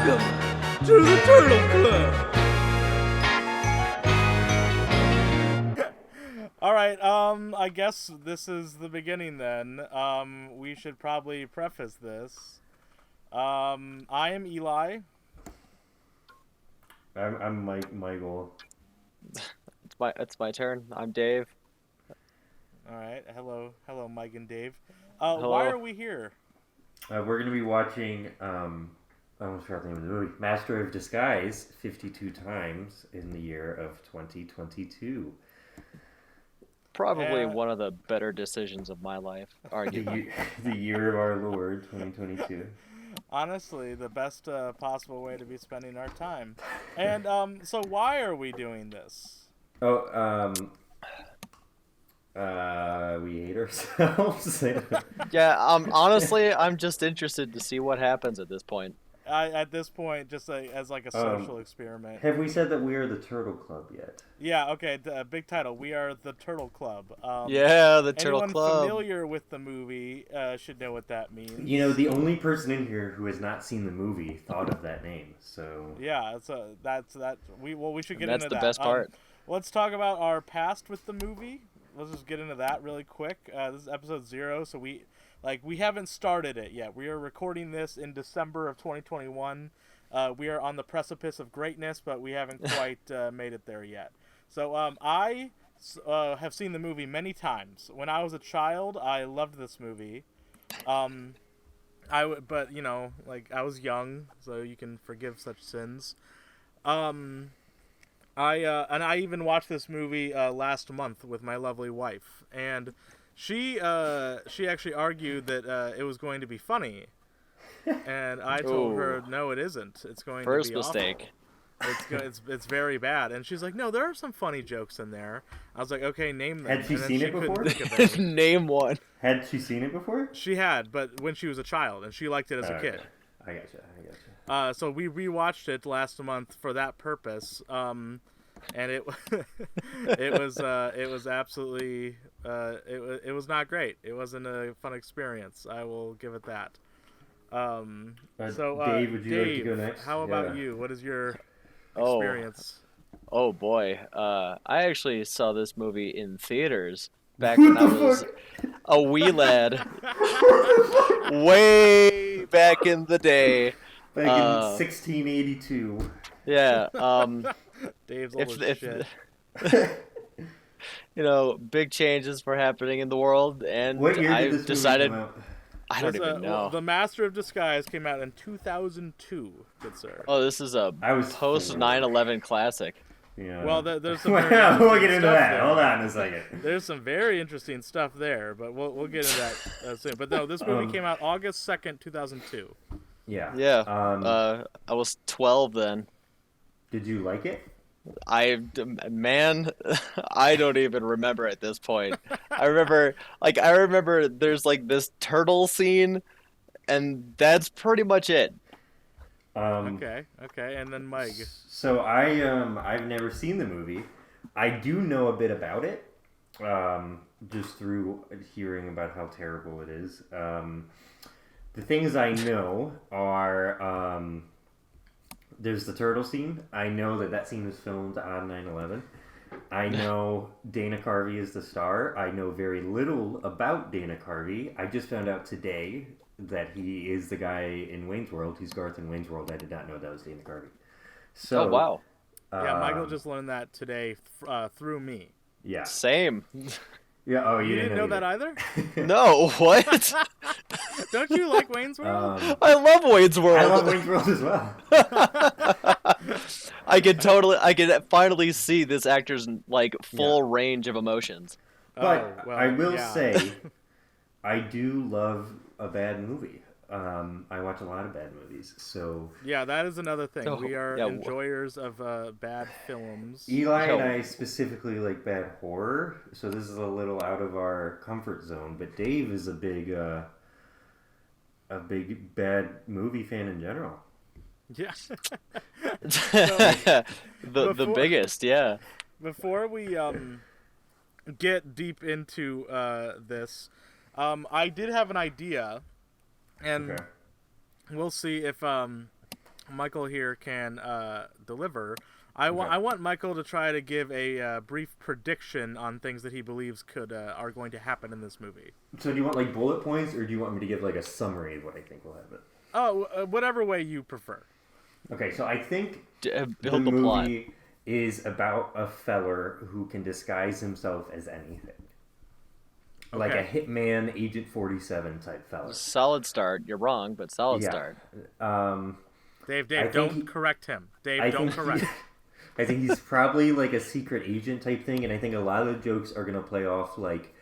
Welcome to the Turtle Club. All right, I guess this is the beginning then. We should probably preface this. I am Eli. I'm Michael. It's my turn. I'm Dave. All right, hello, Mike and Dave. Hello. Why are we here? We're gonna be watching. I almost forgot the name of the movie. Master of Disguise 52 times in the year of 2022. Probably one of the better decisions of my life, arguably. The year of our Lord 2022. Honestly, the best possible way to be spending our time. And so why are we doing this? We hate ourselves. Yeah, honestly, I'm just interested to see what happens at this point. At this point, just as like a social experiment. Have we said that we are the Turtle Club yet? Yeah, okay, big title. We are the Turtle Club. Yeah, the Turtle anyone Club. familiar with the movie should know what that means. You know, the only person in here who has not seen the movie thought of that name. So yeah, that's that. We should get That's into the that. best part. Let's talk about our past with the movie. Let's just get into that really quick. This is episode 0, so we haven't started it yet. We are recording this in December of 2021. We are on the precipice of greatness, but we haven't quite made it there yet. So I have seen the movie many times. When I was a child, I loved this movie. But you know, like I was young, so you can forgive such sins. I even watched this movie last month with my lovely wife, and she actually argued that it was going to be funny, and I told her no, it isn't. It's going First to be mistake. awful. It's very bad, and she's like, no, there are some funny jokes in there. I was like, okay, name them. Had she And then seen it couldn't before? think of any. Name one. had she seen it before? She had, but when she was a child, and she liked it as a kid. I gotcha. So we rewatched it last month for that purpose, and it it was absolutely it was not great. It wasn't a fun experience. I will give it that. Dave, would you like to go next? How about you? What is your Oh. experience? Oh boy. I actually saw this movie in theaters back What when I the was fuck? a wee lad. Way back in the day. Back in 1682. Yeah. Dave's old as shit. You know, big changes were happening in the world, and What year I did this decided movie come out? I don't even know. The Master of Disguise came out in 2002. Good sir. Oh, this is a I was post 9/11 classic. Yeah. Well, there's some Well, very we'll interesting get into stuff that. there. Hold on a second. There's some very interesting stuff there, but we'll get into that soon. But no, this movie came out August 2nd, 2002. Yeah. Yeah. I was 12 then. Did you like it? Man, I don't even remember at this point. I remember there's like this turtle scene, and that's pretty much it. Okay, and then Mike. So I've never seen the movie. I do know a bit about it, just through hearing about how terrible it is. The things I know are there's the turtle scene. I know that scene was filmed on 9/11. I know Dana Carvey is the star. I know very little about Dana Carvey. I just found out today that he is the guy in Wayne's World. He's Garth in Wayne's World. I did not know that was Dana Carvey. So, Oh wow. Yeah, Michael just learned that today through me. Yeah. Same. Yeah. Oh, You didn't know that either? No, what? Don't you like Wayne's World? I love Wayne's World. I love Wayne's World as well. I can finally see this actor's like full range of emotions. But well, I will yeah. say, I do love a bad movie. I watch a lot of bad movies, so Yeah, that is another thing. Oh, We are yeah, enjoyers of bad films. Eli and Yo. I specifically like bad horror. So this is a little out of our comfort zone. But Dave is a big bad movie fan in general. Yeah. the before- biggest, yeah. Before we get deep into this, I did have an idea, and Okay. we'll see if Michael here can deliver. I Okay. want Michael to try to give a brief prediction on things that he believes are going to happen in this movie. So do you want like bullet points, or do you want me to give like a summary of what I think will happen? Oh, whatever way you prefer. Okay, so I think Build the the plot. movie is about a feller who can disguise himself as anything. Like a Okay. hitman, Agent 47 type feller. Solid start. You're wrong, but solid Yeah. start. Dave, I think don't he- correct him. Dave, I don't think correct. I think he's probably like a secret agent type thing, and I think a lot of the jokes are gonna play off like,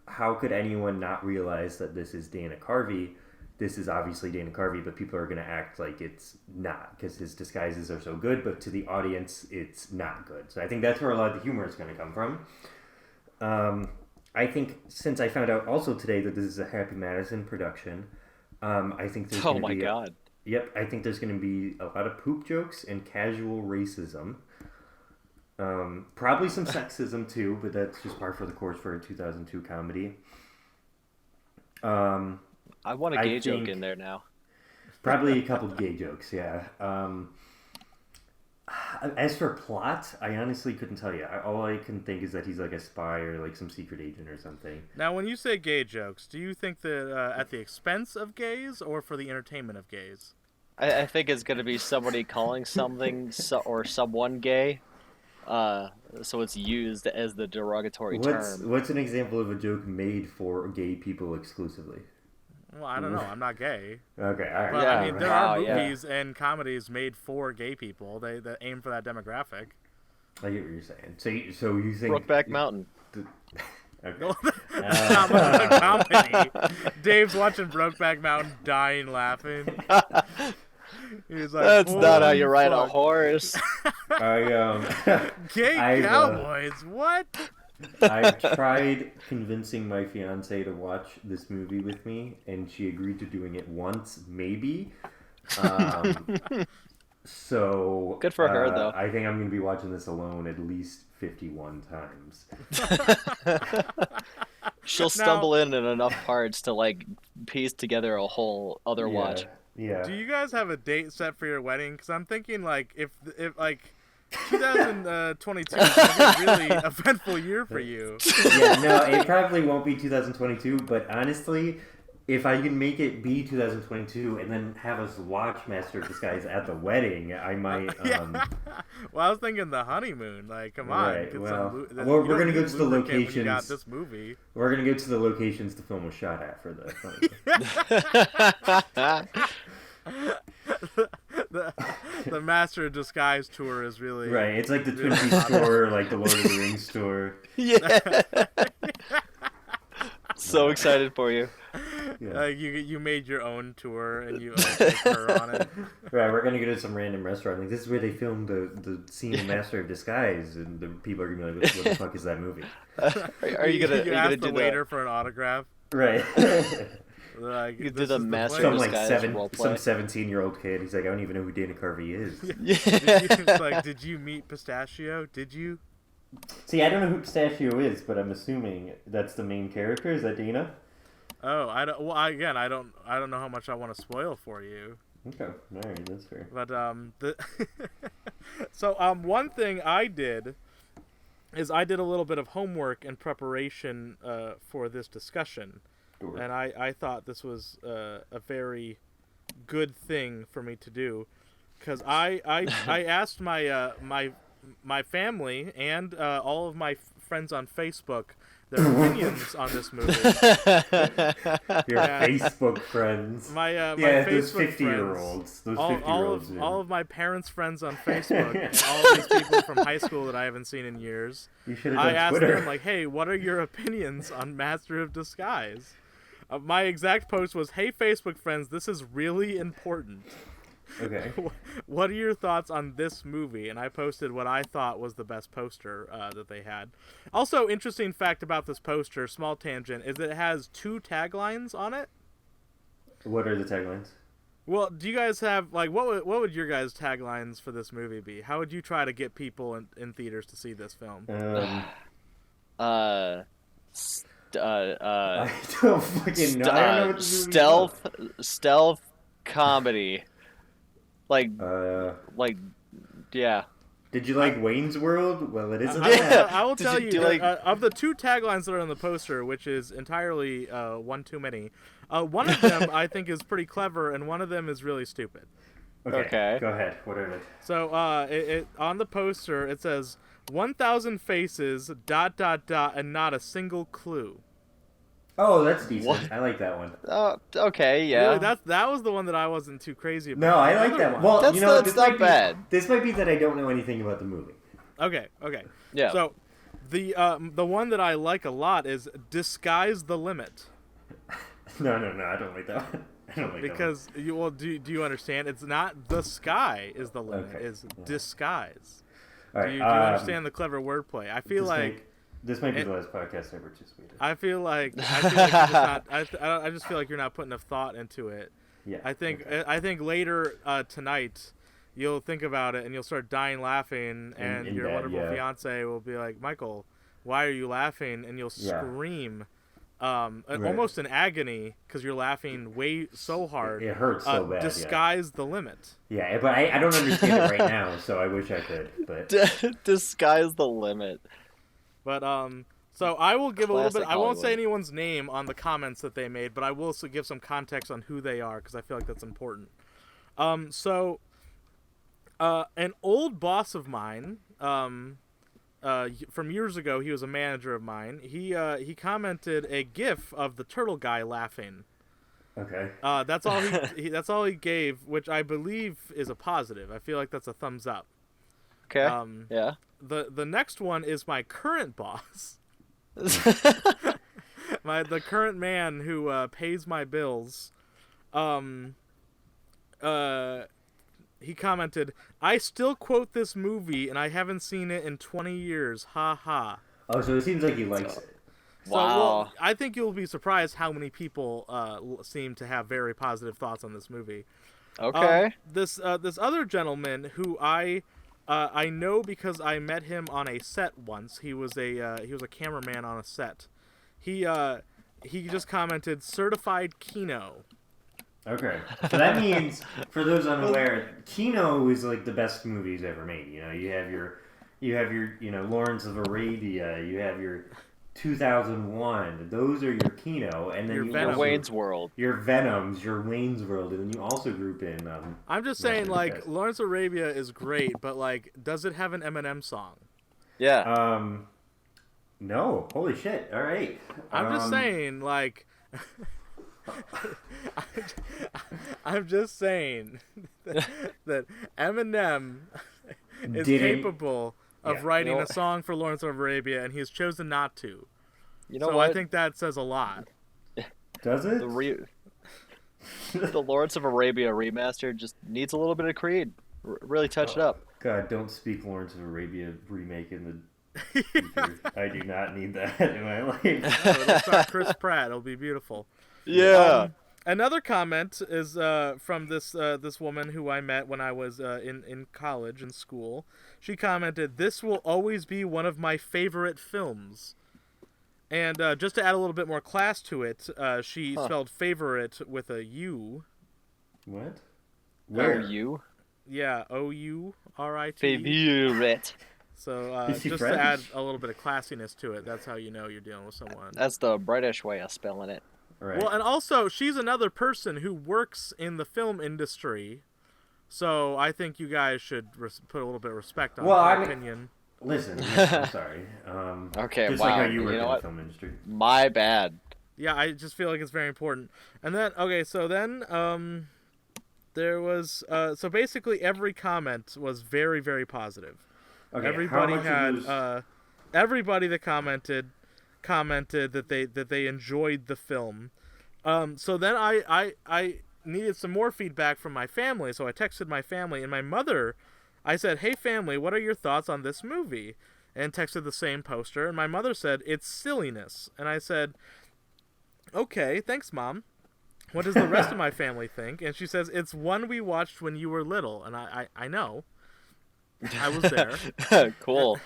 how could anyone not realize that this is Dana Carvey? This is obviously Dana Carvey, but people are gonna act like it's not because his disguises are so good, but to the audience, it's not good. So I think that's where a lot of the humor is gonna come from. I think since I found out also today that this is a Happy Madison production, I think there's Oh gonna my be god. Yep, I think there's going to be a lot of poop jokes and casual racism. Probably some sexism too, but that's just par for the course for a 2002 comedy. I want a I gay joke think- in there now. Probably a couple gay jokes, yeah. As for plot, I honestly couldn't tell you. All I can think is that he's like a spy or like some secret agent or something. Now, when you say gay jokes, do you think that at the expense of gays or for the entertainment of gays? I think it's gonna be somebody calling something or someone gay, so it's used as the derogatory term. What's an example of a joke made for gay people exclusively? Well, I don't know. I'm not gay. Okay, all right. But Yeah, I mean, there wow, are yeah. movies and comedies made for gay people. They aim for that demographic. I get what you're saying. So you think Brokeback Mountain. Okay. That's not much of a comedy. Dave's watching Brokeback Mountain, dying laughing. He's like, That's not how "Holy you ride a fuck. horse. Gay I've, cowboys? What? I tried convincing my fiance to watch this movie with me, and she agreed to doing it once, maybe. So Good for her, though. I think I'm going to be watching this alone at least 51 times. She'll stumble in enough parts to like piece together a whole other watch. Yeah. Do you guys have a date set for your wedding? Because I'm thinking like if like 2022 is gonna be a really eventful year for you. Yeah, no, it probably won't be 2022, but honestly, if I can make it be 2022 and then have us watch Master of Disguise at the wedding, I might. Well, I was thinking the honeymoon. Like, come on. Right, get well, some we're you don't gonna go need to the lubricant when You got locations. this movie. We're gonna go to the locations the film was shot at for the. The Master of Disguise tour is really Right, it's like the Twin Really Peaks store, like the Lord of the Rings store. Yeah. So excited for you. Yeah. You made your own tour and you take her on it. Right, we're gonna go to some random restaurant. Like this is where they filmed the scene of Master of Disguise, and the people are gonna be like, "What the fuck is that movie?" Are you gonna ask do the waiter for an autograph? Right. They're like, You could "This do the is Master some of place." like Disguise role play. some 17-year-old kid. He's like, I don't even know who Dana Carvey is. It's like, did you meet Pistachio? Did you? See, I don't know who Pistachio is, but I'm assuming that's the main character. Is that Dana? Oh, I don't. Well, again, I don't know how much I want to spoil for you. Okay, all right, that's fair. But so one thing I did is I did a little bit of homework in preparation for this discussion, Sure. and I thought this was a very good thing for me to do, because I asked my family and all of my friends on Facebook their opinions on this movie. Your Yeah. Facebook friends. My Yeah, those Facebook 50-year-olds. Those all 50-year-olds. all of my parents' friends on Facebook and all of these people from high school that I haven't seen in years. You should have I done asked Twitter. them like, "Hey, what are your opinions on Master of Disguise?" My exact post was, "Hey, Facebook friends, this is really important. Okay. What are your thoughts on this movie?" And I posted what I thought was the best poster that they had. Also, interesting fact about this poster, small tangent, is that it has 2 taglines on it. What are the taglines? Well, do you guys have like what would your guys' taglines for this movie be? How would you try to get people in theaters to see this film? I don't fucking know. I don't know what the movie's stealth comedy. Like, Uh, yeah. did you like Wayne's World? Well, it isn't. Yeah. I will Did tell you- you, do you that, like- of the 2 taglines that are on the poster, which is entirely one too many, one of them I think is pretty clever, and one of them is really stupid. Okay. Go ahead. What are they? So on the poster it says 1,000 faces ... and not a single clue. Oh, that's decent. What? I like that one. Okay, yeah. Really, that was the one that I wasn't too crazy about. No, I The like other that one- one. Well, That's you know, not- this that's might not be, bad. This might be that I don't know anything about the movie. Okay. Yeah. So the one that I like a lot is Disguise the Limit. No, I don't like that one. I don't like Because do you understand? It's not the sky is the limit. Okay, It's yeah. disguise. that one. All Do right, you understand the clever wordplay? I feel like this might be the last podcast I participated. I feel like you're just not, I just feel like you're not putting enough thought into it. Yeah. I think okay. later tonight you'll think about it and you'll start dying laughing, and in your bed, wonderful yeah. fiance will be like, Michael, why are you laughing? And you'll Yeah. scream, Right. almost in agony because you're laughing so hard. It hurts so bad. Disguise the limit. Yeah, but I don't understand it right now, so I wish I could. But Disguise the limit. But so I will give a little bit. Classic I won't say Hollywood. anyone's name on the comments that they made, but I will also give some context on who they are because I feel like that's important. So an old boss of mine, from years ago, he was a manager of mine. He commented a GIF of the turtle guy laughing. okay. That's all that's all he gave, which I believe is a positive. I feel like that's a thumbs up. Okay. Yeah. The next one is my current boss. The current man who pays my bills. He commented, "I still quote this movie and I haven't seen it in 20 years. Ha ha." Oh, so it seems like he likes it. So, Wow. well, I think you'll be surprised how many people seem to have very positive thoughts on this movie. Okay. This other gentleman who I know because I met him on a set once. He was a cameraman on a set. He just commented certified Kino. Okay. So that means, for those unaware, Kino is like the best movies ever made. You know, you have your Lawrence of Arabia, you have your 2001. Those are your Kino, and then Your you Venom. also, Wayne's World. your Venoms, your Wayne's World, and then you also group in. I'm just Right, saying, like, okay. Lawrence of Arabia is great, but like, does it have an Eminem song? Yeah. No. Holy shit. All right. I'm just saying, like, I'm just saying that Eminem is Didn't- capable of Yeah. writing You know- a song for Lawrence of Arabia, and he has chosen not to. You know so what? I think that says a lot. Does it? The Lawrence of Arabia remaster just needs a little bit of Creed. Really touch it up. God, don't speak Lawrence of Arabia remake in the future. I do not need that in my life. So it'll start Chris Pratt. It'll be beautiful. Yeah. Another comment is from this woman who I met when I was in college, in school. She commented, "This will always be one of my favorite films." And just to add a little bit more class to it, she spelled favorite with a U. What? Where you? Yeah, O-U-R-I-T. Favorite. So Is she just French? to add a little bit of classiness to it, that's how you know you're dealing with someone. That's the British way of spelling it. Right. Well, and also, she's another person who works in the film industry, so I think you guys should put a little bit of respect on Well, her I mean- opinion. Listen, I'm sorry. Okay, just wow. like how you You work know in what? the film industry. My bad. Yeah, I just feel like it's very important. And then, okay, so then there was so basically every comment was very, very positive. Okay, Everybody how much had of those- everybody that commented that they enjoyed the film. So then I needed some more feedback from my family, so I texted my family, and my mother, I said, "Hey family, what are your thoughts on this movie?" And texted the same poster, and my mother said, "It's silliness." And I said, "Okay, thanks, Mom. What does the rest of my family think?" And she says, "It's one we watched when you were little." And I know. I was there. Cool.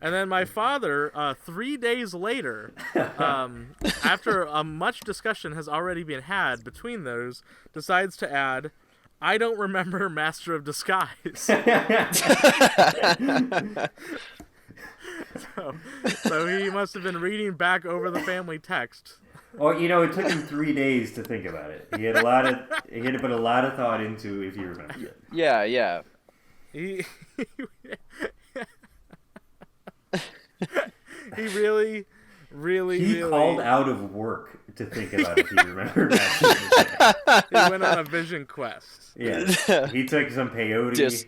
And then my father, 3 days later, after much discussion has already been had between those, decides to add, I don't remember Master of Disguise. So he must have been reading back over the family text. Well, it took him 3 days to think about it. He had to put a lot of thought into if you remember it. Yeah. He really He called out of work to think about if he remembered that. He went on a vision quest. Yeah, he took some peyote.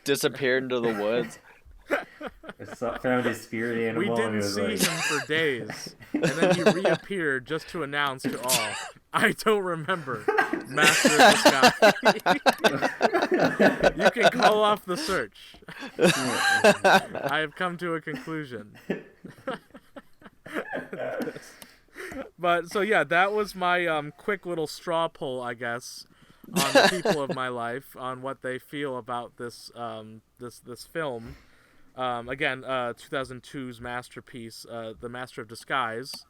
Disappeared into the woods. Found his spirit animal. We didn't see him for days, and then he reappeared just to announce to all, "I don't remember Master of Disguise. You can call off the search. I have come to a conclusion." But so yeah, that was my quick little straw poll, I guess, on the people of my life on what they feel about this this film. Again, 2002's masterpiece, The Master of Disguise.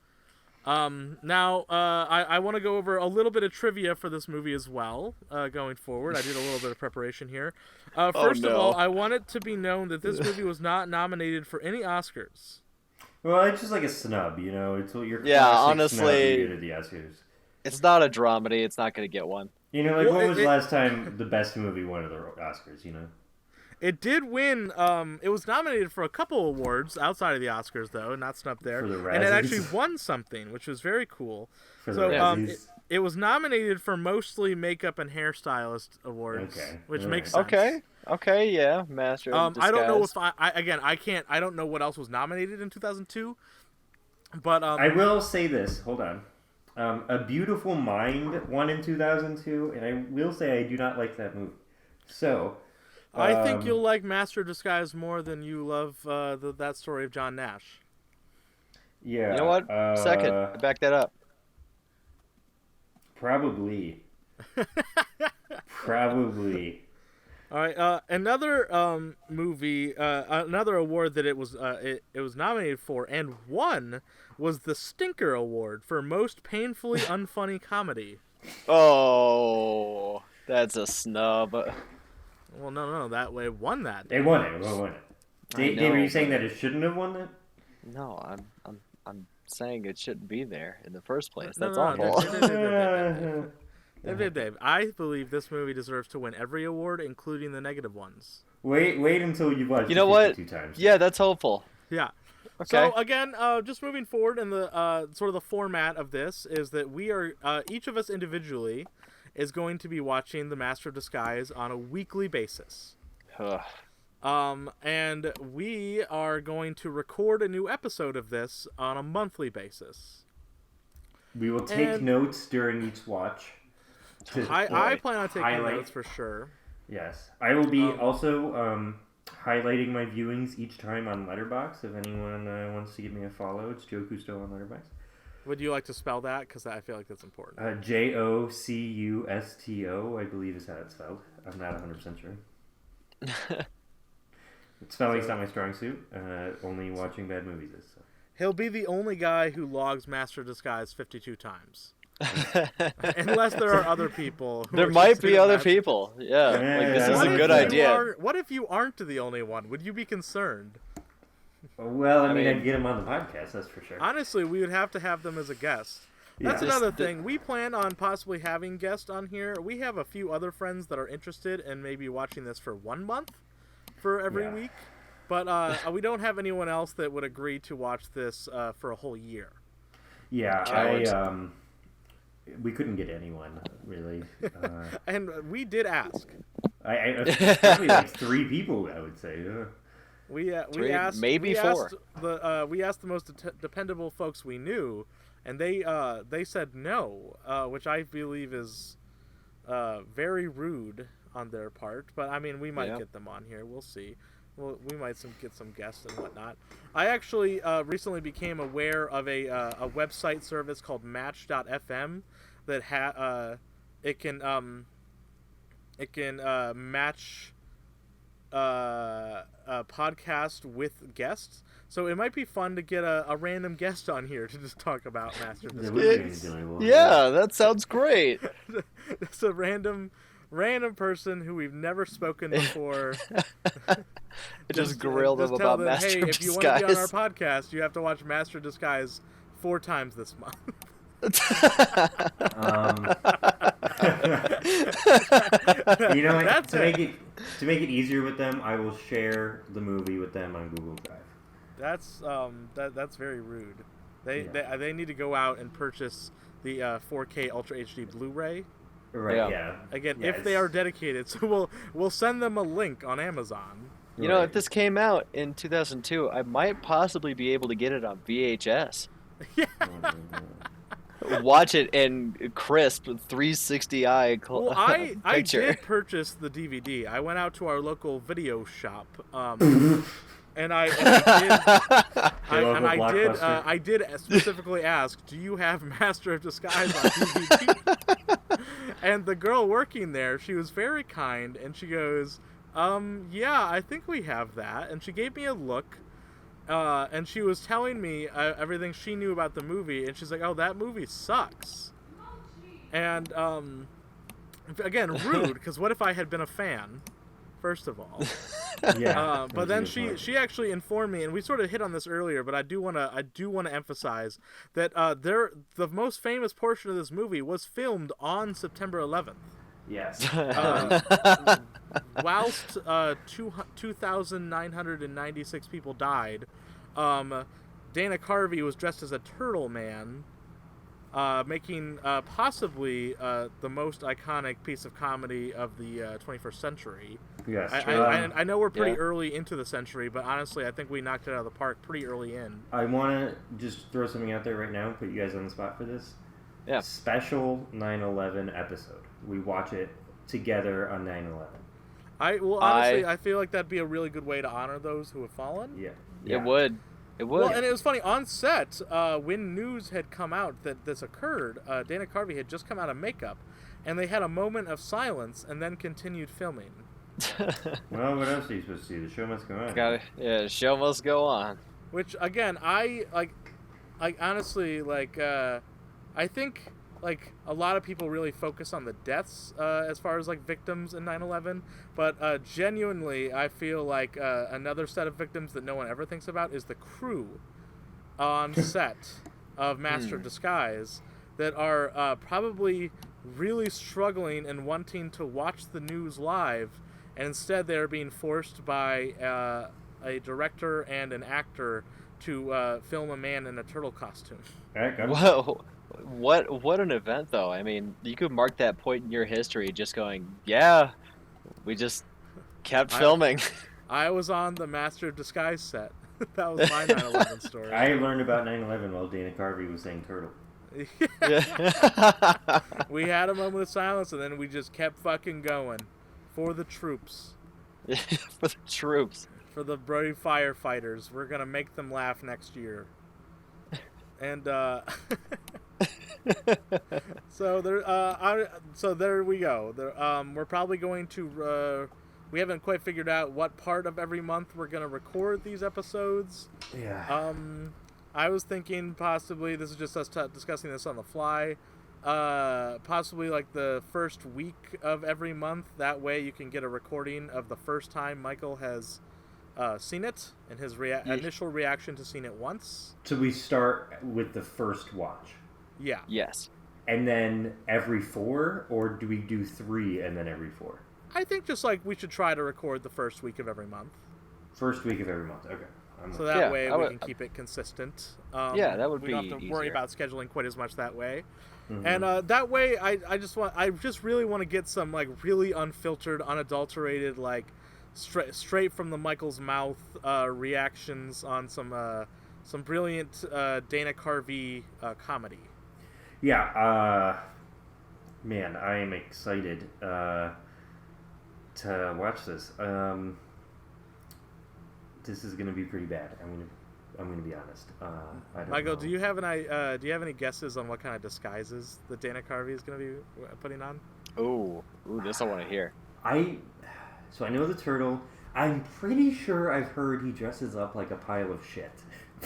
Now, I want to go over a little bit of trivia for this movie as well, going forward. I did a little bit of preparation here. First of all, I want it to be known that this movie was not nominated for any Oscars. Well, it's just like a snub, It's what your honestly, snub you get at the Oscars. It's not a dramedy. It's not going to get one. When was the last time the best movie won at the Oscars? It did win. It was nominated for a couple awards outside of the Oscars, though, not snubbed there. For the and it Razzies. actually won something, which was very cool. For the Razzies. It was nominated for mostly makeup and hairstylist awards, which makes sense. Okay, yeah, Master of Disguise. I don't know if I don't know what else was nominated in 2002, but I will say this. Hold on. A Beautiful Mind won in 2002, and I will say I do not like that movie. So, I think you'll like Master of Disguise more than you love that story of John Nash. Yeah. You know what? Second, back that up. Probably. All right. Another movie, another award that it was nominated for and won was the Stinker Award for Most Painfully Unfunny Comedy. Oh, that's a snub. Well, no, that way won that. They won it. Dave, are you saying that it shouldn't have won that? No, I'm saying it shouldn't be there in the first place. No, That's no, awful. Dave, I believe this movie deserves to win every award, including the negative ones. Wait until you've watched You know what? 2 times. Yeah, that's hopeful. Yeah. Okay. So again, just moving forward in the sort of the format of this is that we are each of us individually is going to be watching The Master of Disguise on a weekly basis. Ugh. And we are going to record a new episode of this on a monthly basis. We will take notes during each watch. I plan on taking highlight. notes for sure. Yes. I will be also highlighting my viewings each time on Letterboxd. If anyone wants to give me a follow, it's Joe Cousteau on Letterboxd. Would you like to spell that? Because I feel like that's important. Jocusto, I believe is how it's spelled. I'm not 100% sure. Spelling's not my strong suit. Only watching bad movies is. So. He'll be the only guy who logs Master of Disguise 52 times. Unless there are other people. There might be other people. Yeah. Like, this is a good idea. What if you aren't the only one? Would you be concerned? Well, I mean, I'd get him on the podcast, that's for sure. Honestly, we would have to have them as a guest. That's another thing. We plan on possibly having guests on here. We have a few other friends that are interested in maybe watching this for 1 month for every week. But we don't have anyone else that would agree to watch this for a whole year. Yeah, we couldn't get anyone, really. And we did ask. Probably like 3 people, I would say. We asked maybe 4. We asked the most dependable folks we knew, and they said no, which I believe is very rude on their part. But I mean, we might get them on here. We'll see. We might get some guests and whatnot. I actually recently became aware of a website service called Match.fm that it can match a podcast with guests. So it might be fun to get a random guest on here to just talk about Master of Disguise. Yeah, that sounds great. It's a random random person who we've never spoken before. Just grill them just tell about them, Master hey, of if you want to be on our Disguise. podcast, you have to watch Master of Disguise 4 times this month. Um, you know what? That's To make it easier with them, I will share the movie with them on Google Drive. That's very rude. Yeah. They need to go out and purchase the 4K Ultra HD Blu-ray. Right? Yeah. Yeah. Again, Yeah, if they are dedicated, so we'll send them a link on Amazon. You know, if Right. this came out in 2002, I might possibly be able to get it on VHS. Yeah. Watch it in crisp 360i Well, I picture. did purchase the DVD. I went out to our local video shop, and I local Blockbuster. I did specifically ask, "Do you have Master of Disguise on DVD?" And the girl working there, she was very kind, and she goes, yeah, I think we have that." And she gave me a look. And she was telling me everything she knew about the movie, and she's like, "Oh, that movie sucks." And again, rude, because what if I had been a fan? First of all, Yeah. but then That's a good point. she actually informed me, and we sort of hit on this earlier, but I do want to emphasize that the most famous portion of this movie was filmed on September 11th. Yes. Whilst 2,996 people died, Dana Carvey was dressed as a turtle man, making possibly the most iconic piece of comedy of the 21st century. Yes. I know we're pretty Yeah. early into the century, but honestly, I think we knocked it out of the park pretty early in. I want to just throw something out there right now, put you guys on the spot for this. Yeah. Special 9/11 episode. We watch it together on 9/11. Honestly, I feel like that'd be a really good way to honor those who have fallen. Yeah. It would. It would. Well, and it was funny on set when news had come out that this occurred. Dana Carvey had just come out of makeup, and they had a moment of silence and then continued filming. Well, what else are you supposed to do? The show must go on. Yeah, show must go on. Which again, I honestly I think like a lot of people really focus on the deaths as far as like victims in 9/11, but genuinely I feel like another set of victims that no one ever thinks about is the crew on set of Master of Disguise that are probably really struggling and wanting to watch the news live, and instead they're being forced by a director and an actor to film a man in a turtle costume. Heck, Whoa. What an event, though. I mean, you could mark that point in your history just going, yeah, we just kept filming. I was on the Master of Disguise set. That was my 9/11 story. I learned about 9/11 while Dana Carvey was saying turtle. We had a moment of silence, and then we just kept fucking going for the troops, For the troops. for the brave firefighters. We're gonna make them laugh next year. And so there we go. We're probably going to. We haven't quite figured out what part of every month we're gonna record these episodes. Yeah. I was thinking possibly this is just us discussing this on the fly. Possibly like the first week of every month. That way you can get a recording of the first time Michael has seen it and his initial reaction to seeing it once. So we start with the first watch. Yeah. Yes. And then every 4, or do we do 3 and then every 4? I think just like we should try to record the first week of every month. First week of every month. Okay. So that Yeah, way I we would- can keep it consistent. Yeah, that would we don't be have to worry easier. about scheduling quite as much that way. Mhm. And that way, I just really want to get some like really unfiltered, unadulterated, like straight from the Michael's mouth reactions on some brilliant Dana Carvey comedy. Yeah. Man, I am excited to watch this. This is gonna be pretty bad. I'm gonna be honest. I don't Michael, know. do you have any guesses on what kind of disguises that Dana Carvey is going to be putting on? Ooh, this I want to hear. So I know the turtle. I'm pretty sure I've heard he dresses up like a pile of shit,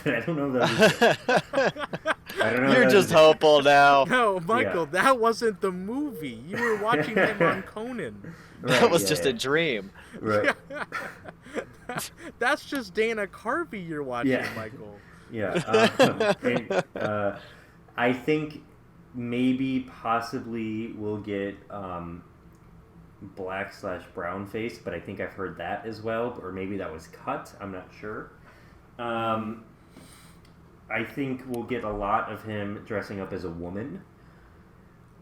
but I don't know if that is I don't know. You're just hopeful now. No, Michael, Yeah. that wasn't the movie. You were watching him on Conan. That was yeah, just yeah. a dream. Right. That's just Dana Carvey you're watching, Yeah. Michael. Yeah. I think maybe possibly we'll get black/brown face, but I think I've heard that as well, or maybe that was cut. I'm not sure. I think we'll get a lot of him dressing up as a woman.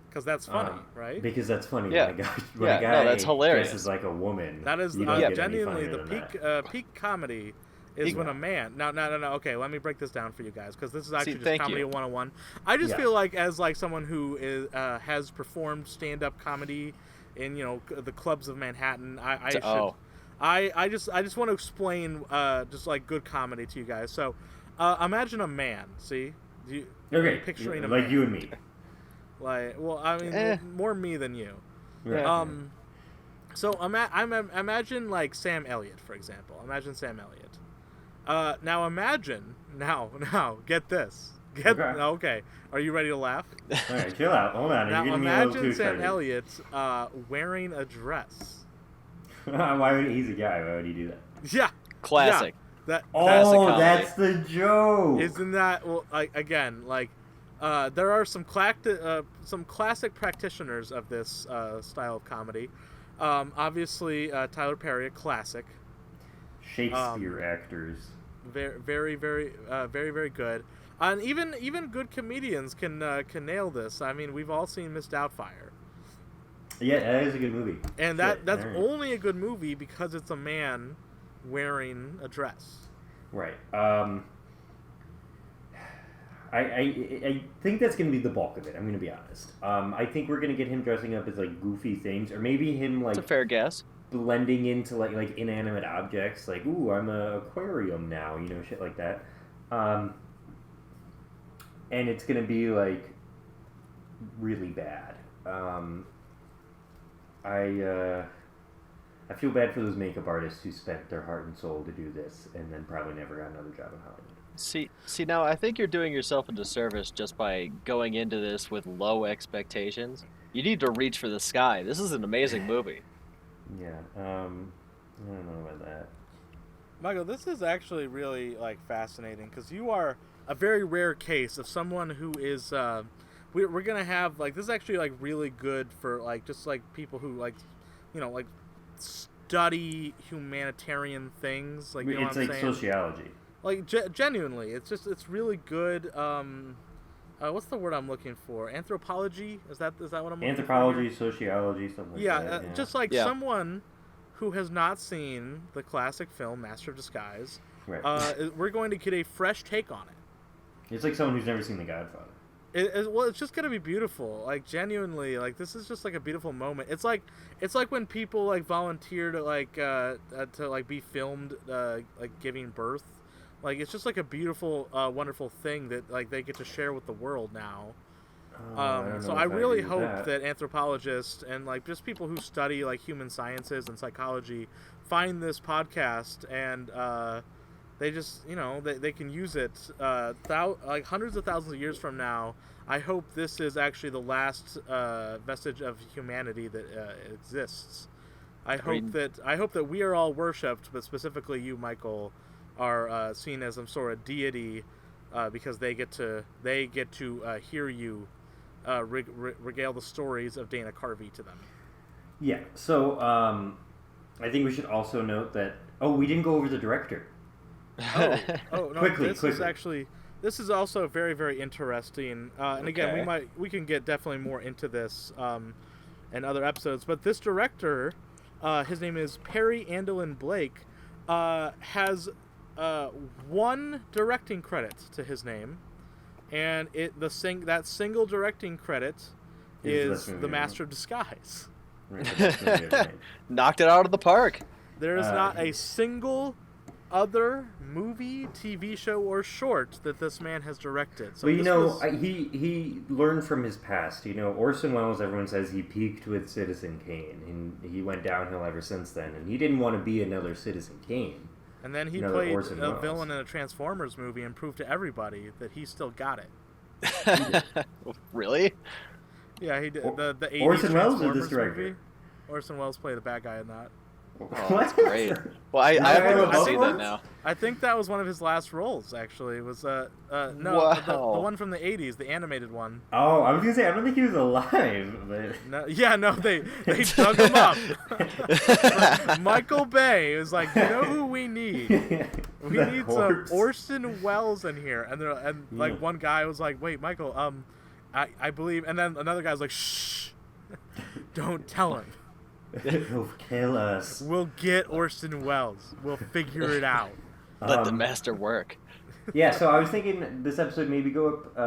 Because that's funny, right? Because that's funny. Yeah. When a Yeah, guy no, that's hilarious. dresses like a woman. That is you don't get any genuinely funnier the than peak that. peak comedy is Yeah. when a man. No. Okay, let me break this down for you guys because this is actually just thank comedy you. 101. I just Yeah. feel like as like someone who is has performed stand up comedy in the clubs of Manhattan, I just want to explain just like good comedy to you guys. So imagine a man. See, Okay, picturing a like man. you and me. Like, well, I mean, Eh. more me than you. Yeah. So imagine like Sam Elliott, for example. Imagine Sam Elliott. Now imagine now get this. Okay. Are you ready to laugh? All right, chill out. Hold on. Now You're getting me a little too imagine Sam excited. Elliott wearing a dress. Why would he's a guy? Why would he do that? Yeah. Classic. Yeah, Classic Oh, comedy. that's the joke. isn't that well? Again, like there are some classic practitioners of this style of comedy. Obviously, Tyler Perry, a classic. Shakespeare actors. Very, very, very good. And even good comedians can nail this. I mean, we've all seen Miss Doubtfire, Yeah, that is a good movie. and Shit, that's alright. only a good movie because it's a man wearing a dress. Right. I think that's going to be the bulk of it. I'm going to be honest. I think we're going to get him dressing up as like goofy things, or maybe him It's like a fair guess. blending into like inanimate objects. Like, ooh, I'm a aquarium now. Shit like that. And it's going to be like really bad. I feel bad for those makeup artists who spent their heart and soul to do this, and then probably never got another job in Hollywood. See, now I think you're doing yourself a disservice just by going into this with low expectations. You need to reach for the sky. This is an amazing movie. Yeah, I don't know about that. Michael, this is actually really like fascinating because you are a very rare case of someone who is. We're gonna have like this is actually like really good for like just like people who like, like study humanitarian things. Like you know It's what I'm like saying? sociology. Like genuinely, it's really good. What's the word I'm looking for? Anthropology? Is that what I'm looking for? Anthropology, sociology, something like Yeah, that. just like Yeah. someone who has not seen the classic film Master of Disguise. right. We're going to get a fresh take on it. It's like someone who's never seen The Godfather. Well, it's just gonna be beautiful. Like genuinely, like this is just like a beautiful moment. It's like when people like volunteer to be filmed like giving birth. Like it's just like a beautiful, wonderful thing that like they get to share with the world now. So I really hope that anthropologists and like just people who study like human sciences and psychology find this podcast and they just they can use it like hundreds of thousands of years from now. I hope this is actually the last vestige of humanity that exists. I hope that we are all worshipped, but specifically you, Michael, are seen as some sort of deity because they get to hear you regale the stories of Dana Carvey to them. Yeah. So I think we should also note that we didn't go over the director. Oh no! Quickly. This is also very, very interesting. And again, Okay. we can get definitely more into this in other episodes. But this director, his name is Perry Andolin Blake, has one directing credit to his name, and that single directing credit is The Master of Disguise. Right, that's the movie I made. Knocked it out of the park. There is not a single other movie, TV show, or short that this man has directed. So But he learned from his past. Orson Welles, everyone says he peaked with Citizen Kane, and he went downhill ever since then. And he didn't want to be another Citizen Kane. and then he another played Orson a Welles. villain in a Transformers movie and proved to everybody that he still got it. Really? Yeah, he did the 80s Orson Welles or this Transformers director? movie. Orson Welles played a bad guy in that. Oh, that's great. Well, I Yeah, have to I go love see Orson. that now. I think that was one of his last roles. Actually, was no the Wow. one from the 80s, the animated one. Oh, I was gonna say I don't think he was alive, but No, yeah, no, they dug him up. Michael Bay was like, you know who we need? We The need horse. some Orson Welles in here, and like Yeah. one guy was like, wait, Michael, I believe, and then another guy's like, shh, don't tell him. He'll kill us. We'll get Orson Welles. We'll figure it out. Let the master work. Yeah, so I was thinking this episode maybe go up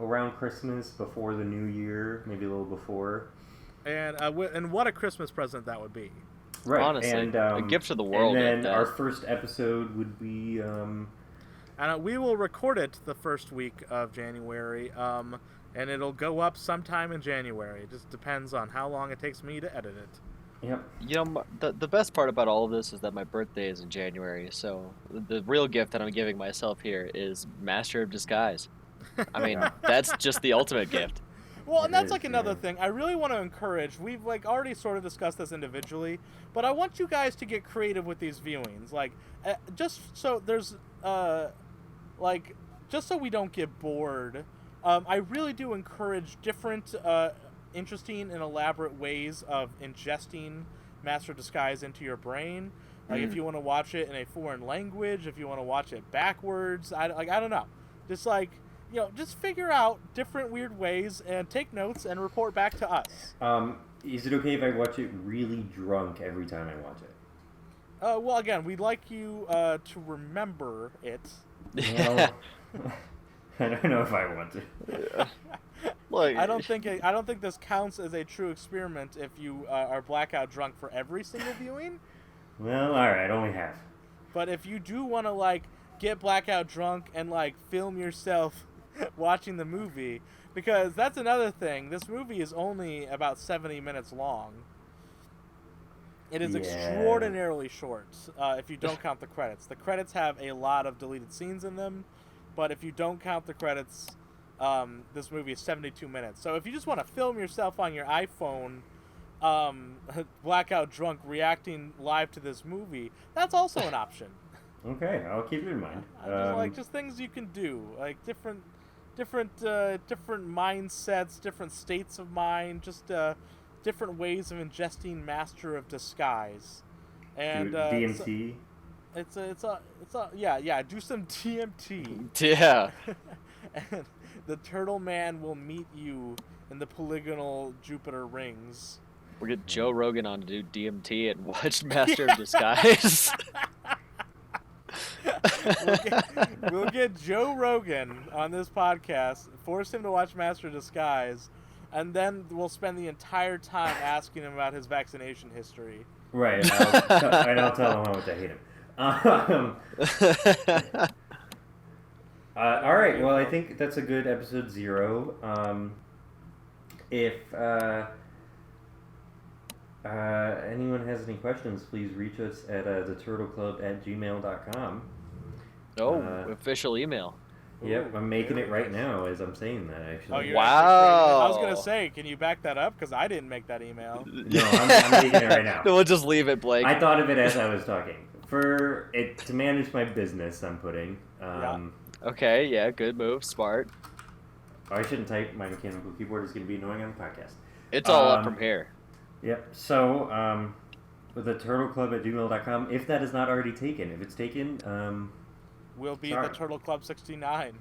around Christmas, before the New Year, maybe a little before. And what a Christmas present that would be. Right, Honestly, and a gift to the world And at then that. our first episode would be And we will record it the first week of January. And it'll go up sometime in January. It just depends on how long it takes me to edit it. yep. You know, the best part about all of this is that my birthday is in January, so the real gift that I'm giving myself here is Master of Disguise. I mean, that's just the ultimate gift. Well, and It that's is, like another yeah. thing. I really want to encourage. We've like already sort of discussed this individually, but I want you guys to get creative with these viewings. Like, just so there's, like, just so we don't get bored. I really do encourage different, interesting and elaborate ways of ingesting Master of Disguise into your brain. Like, if you want to watch it in a foreign language, if you want to watch it backwards, I don't know. Just like, you know, just figure out different weird ways and take notes and report back to us. Is it okay if I watch it really drunk every time I watch it? Well, again, we'd like you to remember it. Well, I don't know if I want to. Like, I don't think this counts as a true experiment if you are blackout drunk for every single viewing. Well, alright, only half. But if you do want to like get blackout drunk and like film yourself watching the movie, because that's another thing. This movie is only about 70 minutes long. It is Yeah. extraordinarily short if you don't count the credits. The credits have a lot of deleted scenes in them, but if you don't count the credits, this movie is 72 minutes. So if you just want to film yourself on your iPhone, blackout drunk, reacting live to this movie, that's also an option. Okay, I'll keep it in mind. Just things you can do, like different mindsets, different states of mind, just different ways of ingesting Master of Disguise, and DMT. it's a yeah. Do some DMT, yeah. and the Turtle Man will meet you in the polygonal Jupiter rings. We'll get Joe Rogan on to do DMT and watch Master of Disguise. We'll get Joe Rogan on this podcast, force him to watch Master of Disguise, and then we'll spend the entire time asking him about his vaccination history. Right, and I'll tell him how much I hate him. All right, well, I think that's a good episode 0. If anyone has any questions, please reach us at theturtleclub@gmail.com. Oh, official email. Yep, I'm making it right now as I'm saying that, actually. Oh, you're Wow. actually creating it. I was gonna say, can you back that up? Because I didn't make that email. No, I'm making it right now. We'll just leave it blank. I thought of it as I was talking. For it to manage my business, I'm putting. Okay, yeah, good move, smart. I shouldn't type. My mechanical keyboard is going to be annoying on the podcast. It's all up from here. Yep. So, with the turtleclub@gmail.com, if that is not already taken, if it's taken, We'll be Sorry. the Turtle Club 69.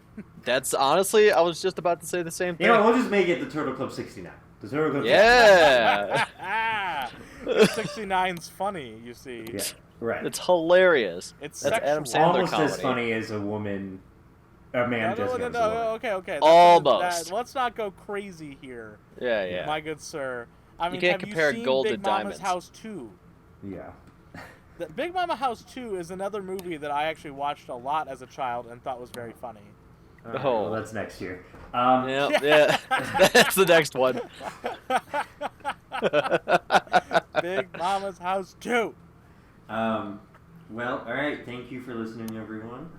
That's honestly, I was just about to say the same thing. you know, we'll just make it the Turtle Club 69. The Turtle Club. Yeah, 69's funny, you see. 69. Yeah. Right. it's hilarious. It's That's sexual. Adam Sandler Almost as comedy. funny as a man No, just no, goes a woman. okay. That's- Almost. let's not go crazy here, Yeah, yeah. my good sir. I mean, can't have compare you seen gold Big to Mama's diamonds. House 2? Yeah. The Big Mama House 2 is another movie that I actually watched a lot as a child and thought was very funny. All right, Oh. well, that's next year. Yeah. That's the next one. Big Mama's House 2. Well, all right. Thank you for listening, everyone.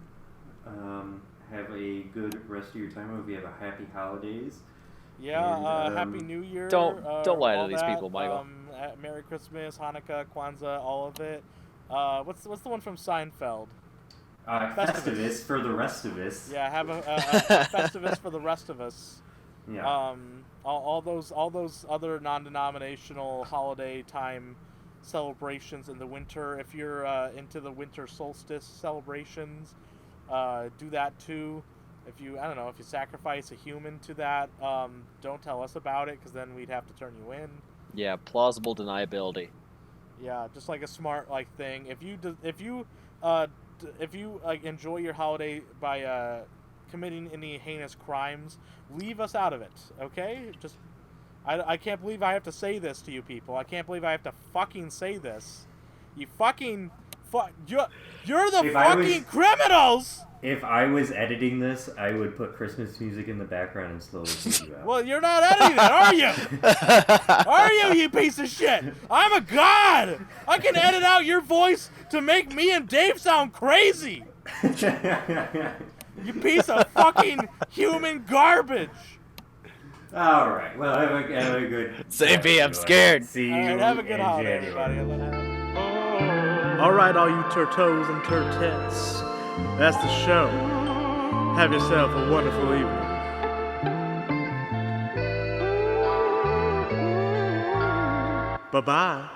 have a good rest of your time. I hope you have a happy holidays. Yeah, And, Happy New Year. don't lie to all these that. people, Michael. Merry Christmas, Hanukkah, Kwanzaa, all of it. What's the one from Seinfeld? Festivus for the rest of us. Yeah, have a Festivus for the rest of us. Yeah. All those other non-denominational holiday time celebrations in the winter. If you're into the winter solstice celebrations, do that too. If you sacrifice a human to that, don't tell us about it, because then we'd have to turn you in. Yeah, plausible deniability. Yeah, just like a smart thing. If you enjoy your holiday by committing any heinous crimes, leave us out of it. Okay? Just I can't believe I have to say this to you people. I can't believe I have to fucking say this. You fucking you're the fucking criminals. If I was editing this, I would put Christmas music in the background and slowly fade you out. Well, you're not editing it, are you? Are you, you piece of shit? I'm a god! I can edit out your voice to make me and Dave sound crazy! You piece of fucking human garbage! Alright, well, have a good... Save me, I'm scared. See you Alright, have a good in holiday, January. everybody. Alright, all you turtos and turtettes. That's the show. Have yourself a wonderful evening. Bye-bye.